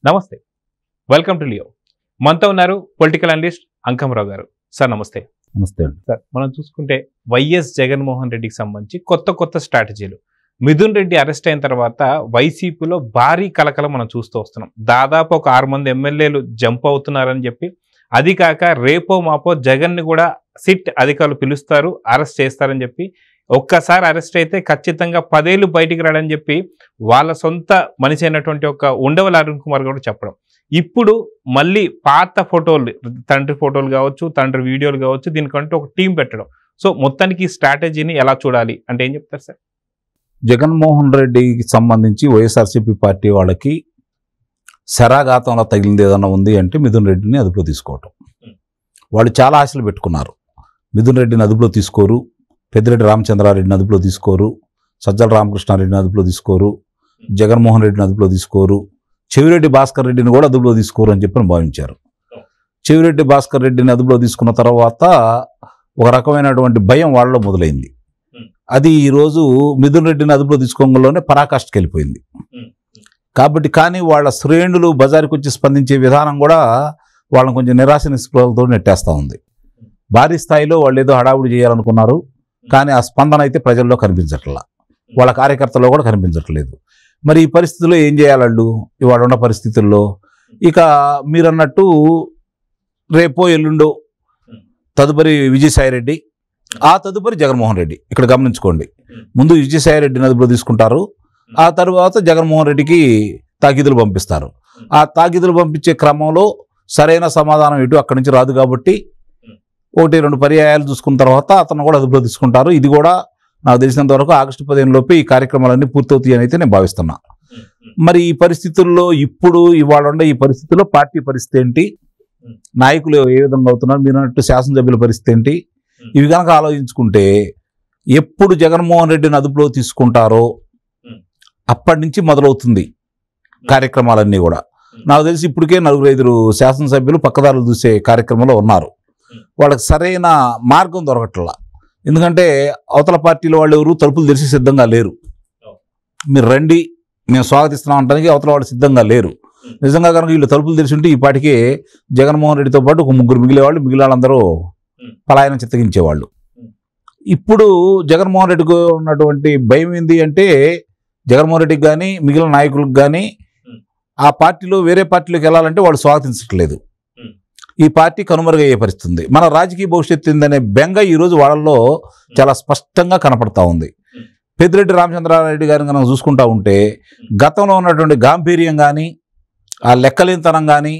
నమస్తే, welcome to Leo. మనతో ఉన్నారు పొలిటికల్ అనలిస్ట్ అంకమరావు గారు. సార్ నమస్తే. నమస్తే సార్, మనం చూసుకుంటే వైఎస్ జగన్మోహన్ రెడ్డికి సంబంధించి కొత్త స్ట్రాటజీలు. మిథున్ రెడ్డి అరెస్ట్ అయిన తర్వాత వైసీపీలో భారీ కలకలం మనం చూస్తూ వస్తున్నాం. దాదాపు ఒక 6 మంది ఎమ్మెల్యేలు జంప్ అవుతున్నారని చెప్పి, అది కాక రేపో మాపో జగన్ని కూడా సిట్ అధికారులు పిలుస్తారు, అరెస్ట్ చేస్తారని చెప్పి, ఒక్కసారి అరెస్ట్ అయితే ఖచ్చితంగా 10 ఏళ్ళు బయటికి రాడని చెప్పి వాళ్ళ సొంత మనిషి అయినటువంటి ఒక ఉండవల్లి అరుణ్ కుమార్ కూడా చెప్పడం. ఇప్పుడు మళ్ళీ పాత ఫోటోలు, తండ్రి ఫోటోలు కావచ్చు, తండ్రి వీడియోలు కావచ్చు, దీనికంటూ ఒక టీం పెట్టడం. సో మొత్తానికి ఈ స్ట్రాటజీని ఎలా చూడాలి అంటే ఏం చెప్తారు సార్? జగన్మోహన్ రెడ్డికి సంబంధించి వైఎస్ఆర్సీపీ పార్టీ వాళ్ళకి శరాఘాతంలో తగిలింది ఏదన్నా ఉంది అంటే మిథున్ రెడ్డిని అదుపులో తీసుకోవటం. వాళ్ళు చాలా ఆశలు పెట్టుకున్నారు. మిథున్ రెడ్డిని అదుపులో తీసుకోరు, పెద్దిరెడ్డి రామచంద్రారెడ్డిని అదుపులో తీసుకోరు, సజ్జల రామకృష్ణారెడ్డిని అదుపులో తీసుకోరు, జగన్మోహన్ రెడ్డిని అదుపులో తీసుకోరు, చెవిరెడ్డి భాస్కర్ రెడ్డిని కూడా అదుపులో తీసుకోరు అని చెప్పి భావించారు. చెవిరెడ్డి భాస్కర్ రెడ్డిని అదుపులో తీసుకున్న తర్వాత ఒక రకమైనటువంటి భయం వాళ్ళలో మొదలైంది. అది ఈరోజు మిథున్ రెడ్డిని అదుపులో తీసుకోవడంలోనే పరాకాష్ఠకి వెళ్ళిపోయింది. కాబట్టి కానీ వాళ్ళ శ్రేణులు బజారుకి వచ్చి స్పందించే విధానం కూడా వాళ్ళని కొంచెం నిరాశ నిస్పృహలతో నెట్టేస్తూ ఉంది. భారీ స్థాయిలో వాళ్ళు ఏదో హడావుడి చేయాలనుకున్నారు, కానీ ఆ స్పందన అయితే ప్రజల్లో కనిపించట్లా, వాళ్ళ కార్యకర్తల్లో కూడా కనిపించట్లేదు. మరి ఈ పరిస్థితుల్లో ఏం చేయాలి వాళ్ళు? ఇవాళ ఉన్న పరిస్థితుల్లో ఇక మీరన్నట్టు రేపో ఎల్లుండో తదుపరి విజయసాయిరెడ్డి, ఆ తదుపరి జగన్మోహన్ రెడ్డి. ఇక్కడ గమనించుకోండి, ముందు విజయసాయిరెడ్డిని అదుపులో తీసుకుంటారు, ఆ తర్వాత జగన్మోహన్ రెడ్డికి తాకీదులు పంపిస్తారు. ఆ తాకీదులు పంపించే క్రమంలో సరైన సమాధానం ఇటు అక్కడి నుంచి రాదు కాబట్టి 1-2 పర్యాయాలు చూసుకున్న తర్వాత అతను కూడా అదుపులో తీసుకుంటారు. ఇది కూడా నాకు తెలిసినంత వరకు ఆగస్టు 15 లోపే ఈ కార్యక్రమాలన్నీ పూర్తవుతాయి అని అయితే నేను భావిస్తున్నా. మరి ఈ పరిస్థితుల్లో ఇప్పుడు ఇవాళ ఉండే ఈ పరిస్థితుల్లో పార్టీ పరిస్థితి ఏంటి, నాయకులు ఏ విధంగా అవుతున్నారు, మీరు అన్నట్టు శాసనసభ్యుల పరిస్థితి ఏంటి, ఇవి కనుక ఆలోచించుకుంటే ఎప్పుడు జగన్మోహన్ రెడ్డిని అదుపులో తీసుకుంటారో అప్పటి నుంచి మొదలవుతుంది కార్యక్రమాలన్నీ కూడా. నాకు తెలిసి ఇప్పటికే 4-5 శాసనసభ్యులు పక్కదారులు చూసే కార్యక్రమంలో ఉన్నారు. వాళ్ళకి సరైన మార్గం దొరకట్లా. ఎందుకంటే అవతల పార్టీల వాళ్ళు ఎవరు తలుపులు తెరిచి సిద్ధంగా లేరు. మీరు రండి, మేము స్వాగతిస్తున్నాం అంటానికి అవతల వాళ్ళు సిద్ధంగా లేరు. నిజంగా కనుక వీళ్ళు తలుపులు తెరిచి ఉంటే ఈ పాటికి జగన్మోహన్ రెడ్డితో పాటు ఒక 3 మిగిలేవాళ్ళు, మిగిలిన వాళ్ళందరూ పలాయనం చిత్తగించేవాళ్ళు. ఇప్పుడు జగన్మోహన్ రెడ్డికి ఉన్నటువంటి భయం ఏంది అంటే, జగన్మోహన్ రెడ్డికి కానీ మిగిలిన నాయకులకు కానీ ఆ పార్టీలో వేరే పార్టీలోకి వెళ్ళాలంటే వాళ్ళు స్వాగతించట్లేదు. ఈ పార్టీ కనుమరుగయ్యే పరిస్థితి. మన రాజకీయ భవిష్యత్తు ఏందనే బెంగ ఈరోజు వాళ్ళల్లో చాలా స్పష్టంగా కనపడతా ఉంది. పెద్దిరెడ్డి రామచంద్రారెడ్డి గారిని కనుక చూసుకుంటా ఉంటే గతంలో ఉన్నటువంటి గాంభీర్యం కానీ, ఆ లెక్కలేనితనం కానీ,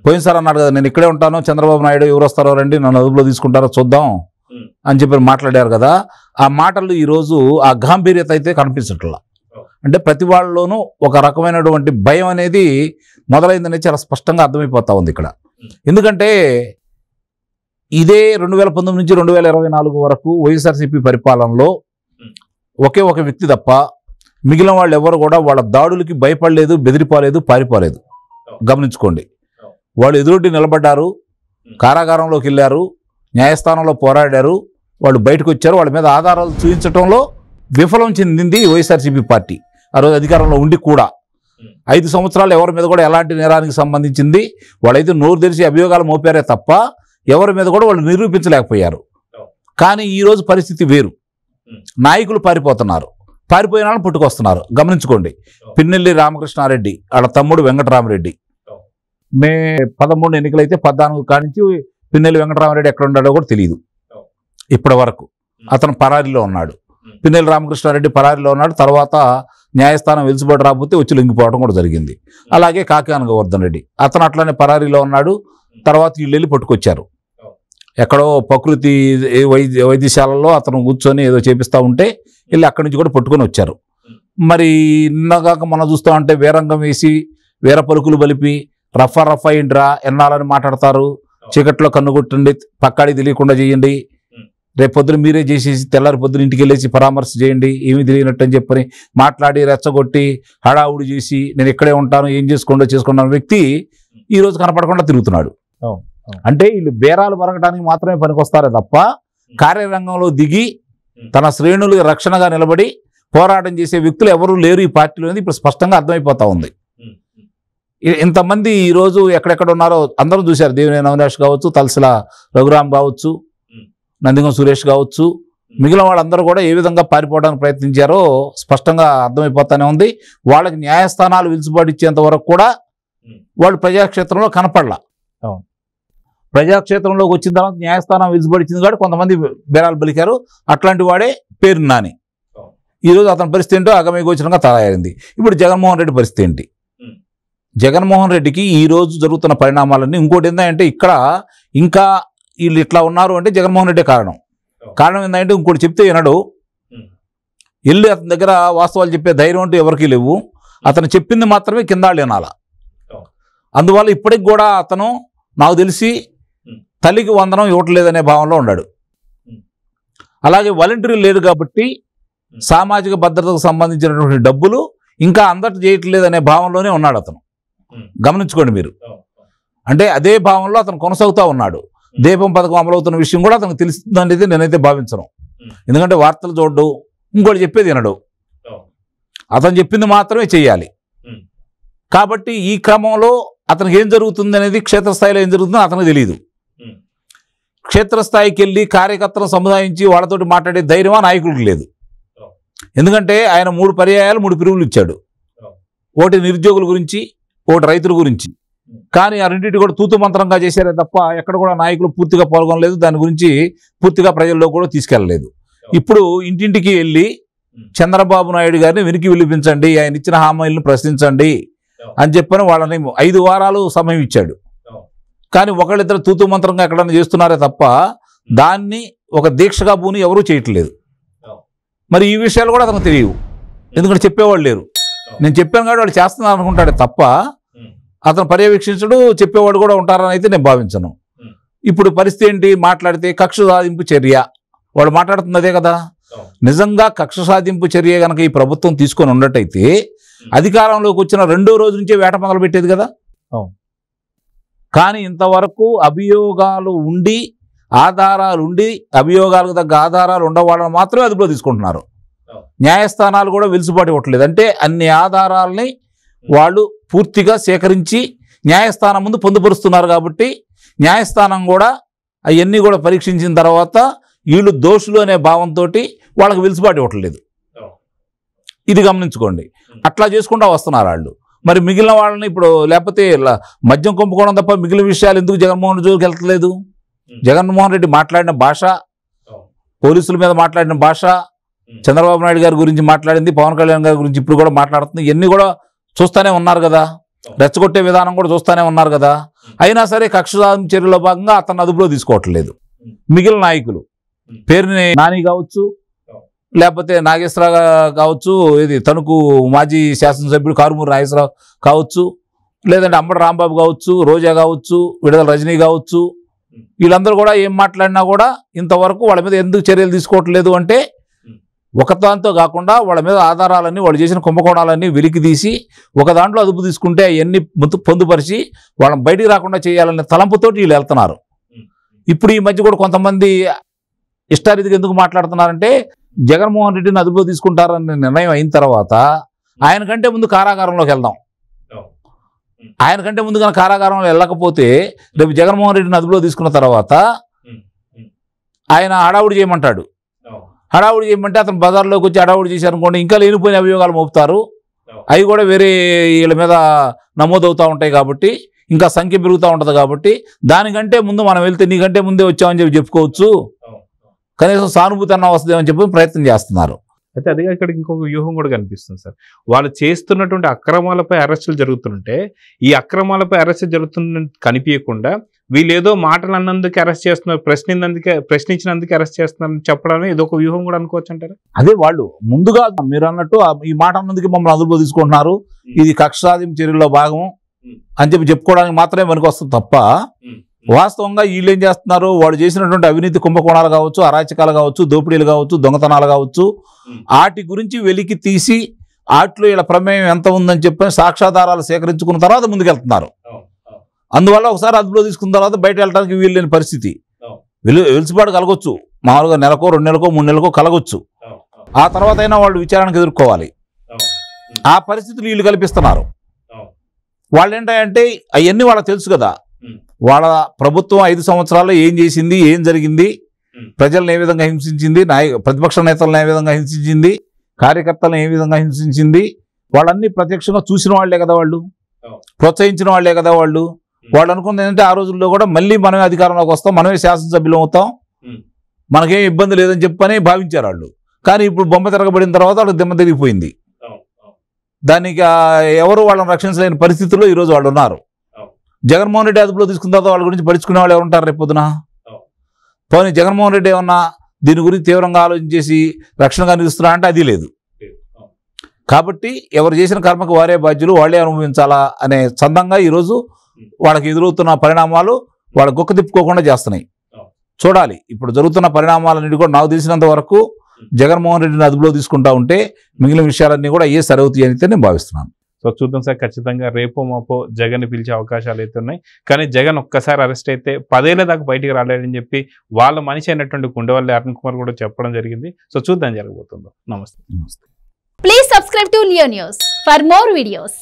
పోయినసారి అన్నాడు కదా నేను ఇక్కడే ఉంటాను, చంద్రబాబు నాయుడు ఎవరు వస్తారో రండి, నన్ను అదుపులో తీసుకుంటారో చూద్దాం అని చెప్పి మాట్లాడారు కదా. ఆ మాటలు ఈరోజు ఆ గాంభీర్యత అయితే కనిపించట్లా. అంటే ప్రతి వాళ్ళలోనూ ఒక రకమైనటువంటి భయం అనేది మొదలైందనేది చాలా స్పష్టంగా అర్థమైపోతా ఉంది ఇక్కడ. ఎందుకంటే ఇదే 2019 నుంచి 2024 వరకు వైఎస్ఆర్సీపీ పరిపాలనలో ఒకే ఒక వ్యక్తి తప్ప మిగిలిన వాళ్ళు ఎవరు కూడా వాళ్ళ దాడులకి భయపడలేదు, బెదిరిపోలేదు, పారిపోలేదు. గమనించుకోండి, వాళ్ళు ఎదురొడ్డి నిలబడ్డారు, కారాగారంలోకి వెళ్ళారు, న్యాయస్థానంలో పోరాడారు, వాళ్ళు బయటకు వచ్చారు. వాళ్ళ మీద ఆధారాలు చూపించడంలో విఫలం చెందింది వైఎస్ఆర్సీపీ పార్టీ. ఆ రోజు అధికారంలో ఉండి కూడా 5 సంవత్సరాలు ఎవరి మీద కూడా ఎలాంటి నేరానికి సంబంధించింది వాళ్ళైతే నోరు తెరిచి అభియోగాలు మోపారే తప్ప ఎవరి మీద కూడా వాళ్ళు నిరూపించలేకపోయారు. కానీ ఈరోజు పరిస్థితి వేరు. నాయకులు పారిపోతున్నారు, పారిపోయిన వాళ్ళని పుట్టుకొస్తున్నారు. గమనించుకోండి, పిన్నెల్లి రామకృష్ణారెడ్డి వాళ్ళ తమ్ముడు వెంకటరామరెడ్డి మే 13 ఎన్నికలైతే 14 కానించి పిన్నెల్లి వెంకటరామరెడ్డి ఎక్కడ ఉన్నాడో కూడా తెలియదు ఇప్పటి వరకు. అతను పరారీలో ఉన్నాడు. పిన్నెల్లి రామకృష్ణారెడ్డి పరారీలో ఉన్నాడు. తర్వాత న్యాయస్థానం వెలుసుబాటు రాకపోతే వచ్చి లొంగిపోవడం కూడా జరిగింది. అలాగే కాకాన గోవర్ధన్ రెడ్డి అతను అట్లనే పరారీలో ఉన్నాడు. తర్వాత వీళ్ళు వెళ్ళి పట్టుకొచ్చారు. ఎక్కడో ప్రకృతి వైద్యశాలలో అతను కూర్చొని ఏదో చేపిస్తూ ఉంటే వెళ్ళి అక్కడి నుంచి కూడా పట్టుకొని వచ్చారు. మరి నిన్నగాక మనం చూస్తూ ఉంటే వేరంగం వేసి వేర పలుకులు బలిపి రఫా ఇంట్రా ఎన్నాలని మాట్లాడతారు. చీకట్లో కన్నుగొట్టండి, పక్కాడి తెలియకుండా చేయండి, రేపు పొద్దున మీరే చేసేసి తెల్లారి పొద్దున ఇంటికి వెళ్ళేసి పరామర్శ చేయండి, ఏమీ తెలియనట్టు అని చెప్పని మాట్లాడి రెచ్చగొట్టి హడావుడి చేసి నేను ఇక్కడే ఉంటాను, ఏం చేసుకున్న వ్యక్తి ఈరోజు కనపడకుండా తిరుగుతున్నాడు. అంటే వీళ్ళు బేరాలు మరగడానికి మాత్రమే పనికొస్తారే తప్ప కార్యరంగంలో దిగి తన శ్రేణులకు రక్షణగా నిలబడి పోరాటం చేసే వ్యక్తులు ఎవరూ లేరు ఈ పార్టీలో. ఇప్పుడు స్పష్టంగా అర్థమైపోతా ఉంది. ఇంతమంది ఈరోజు ఎక్కడెక్కడ ఉన్నారో అందరూ చూశారు. దేవినేని అవినాష్ కావచ్చు, తలసిల రఘురామ్ కావచ్చు, నందిగం సురేష్ కావచ్చు, మిగిలిన వాళ్ళందరూ కూడా ఏ విధంగా పారిపోవడానికి ప్రయత్నించారో స్పష్టంగా అర్థమైపోతానే ఉంది. వాళ్ళకి న్యాయస్థానాలు విలుసుబాటు ఇచ్చేంత వరకు కూడా వాళ్ళు ప్రజాక్షేత్రంలో కనపడలా. ప్రజాక్షేత్రంలోకి వచ్చిన తర్వాత న్యాయస్థానం విలుసుబాటు ఇచ్చింది కాబట్టి కొంతమంది బేరాలు పలికారు. అట్లాంటి వాడే పేరు నాని. ఈరోజు అతని పరిస్థితి ఏంటో అగమయగోచరంగా తయారైంది. ఇప్పుడు జగన్మోహన్ రెడ్డి పరిస్థితి ఏంటి? జగన్మోహన్ రెడ్డికి ఈరోజు జరుగుతున్న పరిణామాలన్నీ ఇంకోటి ఏంటంటే ఇక్కడ ఇంకా వీళ్ళు ఇట్లా ఉన్నారు అంటే జగన్మోహన్ రెడ్డి కారణం ఏంటంటే ఇంకోటి చెప్తే వినడు. వెళ్ళి అతని దగ్గర వాస్తవాలు చెప్పే ధైర్యం అంటూ ఎవరికీ లేవు. అతను చెప్పింది మాత్రమే కింద వినాల. అందువల్ల ఇప్పటికి కూడా అతను నాకు తెలిసి తల్లికి వందనం ఇవ్వట్లేదనే భావంలో ఉన్నాడు. అలాగే వాలంటీర్ లేరు కాబట్టి సామాజిక భద్రతకు సంబంధించినటువంటి డబ్బులు ఇంకా అందరు చేయట్లేదనే భావంలోనే ఉన్నాడు అతను. గమనించుకోండి మీరు. అంటే అదే భావంలో అతను కొనసాగుతూ ఉన్నాడు. దీపం పథకం అమలవుతున్న విషయం కూడా అతనికి తెలుస్తుందనేది నేనైతే భావించను. ఎందుకంటే వార్తలు చూడడు, ఇంకోటి చెప్పేది వినడు. అతను చెప్పింది మాత్రమే చెయ్యాలి. కాబట్టి ఈ క్రమంలో అతనికి ఏం జరుగుతుంది అనేది, క్షేత్రస్థాయిలో ఏం జరుగుతుందో అతనికి తెలియదు. క్షేత్రస్థాయికి వెళ్ళి కార్యకర్తలను సముదాయించి వాళ్ళతోటి మాట్లాడే ధైర్యం ఆ నాయకుడికి లేదు. ఎందుకంటే ఆయన 3 పర్యాయాలు 3 పిలుపులు ఇచ్చాడు. ఒకటి నిరుద్యోగుల గురించి, ఒకటి రైతుల గురించి. కానీ ఆ రెండింటి కూడా తూతు మంత్రంగా చేశారే తప్ప ఎక్కడ కూడా నాయకులు పూర్తిగా పాల్గొనలేదు. దాని గురించి పూర్తిగా ప్రజల్లో కూడా తీసుకెళ్ళలేదు. ఇప్పుడు ఇంటింటికి వెళ్ళి చంద్రబాబు నాయుడు గారిని వెనక్కి విలిపించండి, ఆయన ఇచ్చిన హామీలను ప్రశ్నించండి అని చెప్పని వాళ్ళని 5 వారాలు సమయం ఇచ్చాడు. కానీ ఒకళ్ళిద్దరు తూతు మంత్రంగా ఎక్కడన్నా చేస్తున్నారే తప్ప దాన్ని ఒక దీక్షగా పూని ఎవరూ చేయట్లేదు. మరి ఈ విషయాలు కూడా అతనికి తెలియవు, ఎందుకంటే చెప్పేవాళ్ళు లేరు. నేను చెప్పాను కాబట్టి వాళ్ళు చేస్తున్నారు అనుకుంటాడే తప్ప అతను పర్యవేక్షించడు, చెప్పేవాడు కూడా ఉంటారని అయితే నేను భావించను. ఇప్పుడు పరిస్థితి ఏంటి? మాట్లాడితే కక్ష సాధింపు చర్య. వాడు మాట్లాడుతున్నదే కదా. నిజంగా కక్ష సాధింపు చర్య కనుక ఈ ప్రభుత్వం తీసుకొని ఉన్నట్టయితే అధికారంలోకి వచ్చిన 2వ రోజు నుంచే వేట మొదలు పెట్టేది కదా. కానీ ఇంతవరకు అభియోగాలు ఉండి, ఆధారాలు ఉండి, అభియోగాలకు తగ్గ ఆధారాలు ఉండవాళ్ళని మాత్రమే అదుపులో తీసుకుంటున్నారు. న్యాయస్థానాలు కూడా వెలుసుబాటు ఇవ్వట్లేదు. అంటే అన్ని ఆధారాలని వాళ్ళు పూర్తిగా సేకరించి న్యాయస్థానం ముందు పొందుపరుస్తున్నారు. కాబట్టి న్యాయస్థానం కూడా అవన్నీ కూడా పరీక్షించిన తర్వాత వీళ్ళు దోషులు అనే భావంతో వాళ్ళకి వెలుసుబాటు ఇవ్వట్లేదు. ఇది గమనించుకోండి. అట్లా చేసుకుంటూ వస్తున్నారు వాళ్ళు. మరి మిగిలిన వాళ్ళని ఇప్పుడు లేకపోతే మద్యం కుంభకోణం తప్ప మిగిలిన విషయాలు ఎందుకు జగన్మోహన్ రెడ్డి జోలికి వెళ్తలేదు? జగన్మోహన్ రెడ్డి మాట్లాడిన భాష, పోలీసుల మీద మాట్లాడిన భాష, చంద్రబాబు నాయుడు గారి గురించి మాట్లాడింది, పవన్ కళ్యాణ్ గారి గురించి ఇప్పుడు కూడా మాట్లాడుతుంది. ఇవన్నీ కూడా చూస్తూనే ఉన్నారు కదా. రెచ్చగొట్టే విధానం కూడా చూస్తూనే ఉన్నారు కదా. అయినా సరే కక్ష సాధింపు చర్యలో భాగంగా అతను అదుపులో తీసుకోవట్లేదు. మిగిలిన నాయకులు పేరుని నాని కావచ్చు, లేకపోతే నాగేశ్వరరావు కావచ్చు, ఇది తణుకు మాజీ శాసనసభ్యుడు కారుమూరి నాగేశ్వరరావు కావచ్చు, లేదంటే అంబటి రాంబాబు కావచ్చు, రోజా కావచ్చు, విడుదల రజనీ కావచ్చు, వీళ్ళందరూ కూడా ఏం మాట్లాడినా కూడా ఇంతవరకు వాళ్ళ మీద ఎందుకు చర్యలు తీసుకోవట్లేదు అంటే ఒకదాంతో కాకుండా వాళ్ళ మీద ఆధారాలన్నీ, వాళ్ళు చేసిన కుంభకోణాలన్నీ వెలికి తీసి ఒక దాంట్లో అదుపు తీసుకుంటే అవన్నీ పొందుపరిచి వాళ్ళని బయటికి రాకుండా చేయాలనే తలంపుతోటి వీళ్ళు వెళ్తున్నారు. ఇప్పుడు ఈ మధ్య కూడా కొంతమంది ఇష్టారీతిగా ఎందుకు మాట్లాడుతున్నారంటే జగన్మోహన్ రెడ్డిని అదుపులో తీసుకుంటారనే నిర్ణయం అయిన తర్వాత ఆయన కంటే ముందు కారాగారంలోకి వెళ్దాం. ఆయన కంటే ముందు కానీ కారాగారంలో వెళ్ళకపోతే రేపు జగన్మోహన్ రెడ్డిని అదుపులో తీసుకున్న తర్వాత ఆయన హడావుడి చేయమంటాడు. హడావుడి చేయమంటే అతను బజార్లోకి వచ్చి హడావుడి చేశారనుకోండి, ఇంకా లేనిపోయిన అభియోగాలు మోపుతారు. అవి కూడా వేరే వీళ్ళ మీద నమోదవుతూ ఉంటాయి. కాబట్టి ఇంకా సంఖ్య పెరుగుతూ ఉంటుంది. కాబట్టి దానికంటే ముందు మనం వెళ్తే నీకంటే ముందే వచ్చామని చెప్పి చెప్పుకోవచ్చు. కనీసం సానుభూతి అన్న వస్తుందేమని చెప్పి ప్రయత్నం చేస్తున్నారు. అయితే అదే ఇక్కడ ఇంకొక వ్యూహం కూడా కనిపిస్తుంది సార్. వాళ్ళు చేస్తున్నటువంటి అక్రమాలపై అరెస్టులు జరుగుతుంటే ఈ అక్రమాలపై అరెస్ట్ జరుగుతున్న కనిపించకుండా వీళ్ళు ఏదో మాటలు అన్నందుకు అరెస్ట్ చేస్తున్నారు, ప్రశ్నించినందుకు అరెస్ట్ చేస్తున్నారని చెప్పడమే ఇదొక వ్యూహం కూడా అనుకోవచ్చు అంటారా? అదే వాళ్ళు ముందుగా మీరు అన్నట్టు ఈ మాట అన్నందుకు మమ్మల్ని అదుపులో తీసుకుంటున్నారు, ఇది కక్ష సాధింపు చర్యల్లో భాగం అని చెప్పి చెప్పుకోవడానికి మాత్రమే మనకు వస్తుంది తప్ప వాస్తవంగా వీళ్ళు ఏం చేస్తున్నారు? వాడు చేసినటువంటి అవినీతి కుంభకోణాలు కావచ్చు, అరాచకాలు కావచ్చు, దోపిడీలు కావచ్చు, దొంగతనాలు కావచ్చు, వాటి గురించి వెలికి తీసి వాటిలో వీళ్ళ ప్రమేయం ఎంత ఉందని చెప్పి సాక్ష్యాధారాలు సేకరించుకున్న తర్వాత ముందుకెళ్తున్నారు. అందువల్ల ఒకసారి అదుపులో తీసుకున్న తర్వాత బయట వెళ్ళడానికి వీలు లేని పరిస్థితి. వెలుసుబాటు కలగొచ్చు, మామూలుగా నెలకో 2 నెలకో 3 నెలకో కలగొచ్చు. ఆ తర్వాత అయినా వాళ్ళు విచారణకు ఎదుర్కోవాలి. ఆ పరిస్థితులు వీళ్ళు కల్పిస్తున్నారు. వాళ్ళు ఏంటంటే అవన్నీ వాళ్ళకి తెలుసు కదా. వాళ్ళ ప్రభుత్వం 5 సంవత్సరాల్లో ఏం చేసింది, ఏం జరిగింది, ప్రజలను ఏ విధంగా హింసించింది, ప్రతిపక్ష నేతలను ఏ విధంగా హింసించింది, కార్యకర్తలను ఏ విధంగా హింసించింది, వాళ్ళన్నీ ప్రత్యక్షంగా చూసిన వాళ్లే కదా, వాళ్ళు ప్రోత్సహించిన వాళ్లే కదా. వాళ్ళు అనుకున్నది ఏంటంటే ఆ రోజుల్లో కూడా మళ్ళీ మనమే అధికారంలోకి వస్తాం, మనమే శాసనసభ్యులు అవుతాం, మనకేం ఇబ్బంది లేదని చెప్పని భావించారు వాళ్ళు. కానీ ఇప్పుడు బొమ్మ తిరగబడిన తర్వాత వాళ్ళకి దిమ్మ తిరిగిపోయింది. దానికి ఎవరు వాళ్ళని రక్షించలేని పరిస్థితుల్లో ఈరోజు వాళ్ళు ఉన్నారు. జగన్మోహన్ రెడ్డి అదుపులో తీసుకున్న తర్వాత వాళ్ళ గురించి పరుచుకునే వాళ్ళు ఎవరు ఉంటారు రేపు పొద్దున? పోనీ జగన్మోహన్ రెడ్డి ఏమన్నా దీని గురించి తీవ్రంగా ఆలోచించేసి రక్షణగా నిలుస్తున్నా అంటే అది లేదు. కాబట్టి ఎవరు చేసిన కర్మకు వారే బాధ్యులు, వాళ్ళే అనుభవించాలా అనే చందంగా ఈరోజు వాళ్ళకి ఎదురవుతున్న పరిణామాలు వాళ్ళ గొక్క తిప్పుకోకుండా చేస్తున్నాయి. చూడాలి ఇప్పుడు జరుగుతున్న పరిణామాలన్నిటి కూడా. నాకు తెలిసినంత వరకు జగన్మోహన్ రెడ్డిని అదుపులో తీసుకుంటా ఉంటే మిగిలిన విషయాలన్నీ కూడా సరవుతాయి అయితే నేను భావిస్తున్నాను. సో చూద్దాం సార్, ఖచ్చితంగా రేపో మాపో జగన్ పిలిచే అవకాశాలు అయితే ఉన్నాయి. కానీ జగన్ ఒక్కసారి అరెస్ట్ అయితే 10 ఏళ్ల దాకా బయటికి రాలేడని చెప్పి వాళ్ళ మనిషి అయినటువంటి గుండెవల్లి అరుణ్ కుమార్ కూడా చెప్పడం జరిగింది. సో చూద్దాం జరగబోతుందో. నమస్తే. Please subscribe to Leo News for more videos.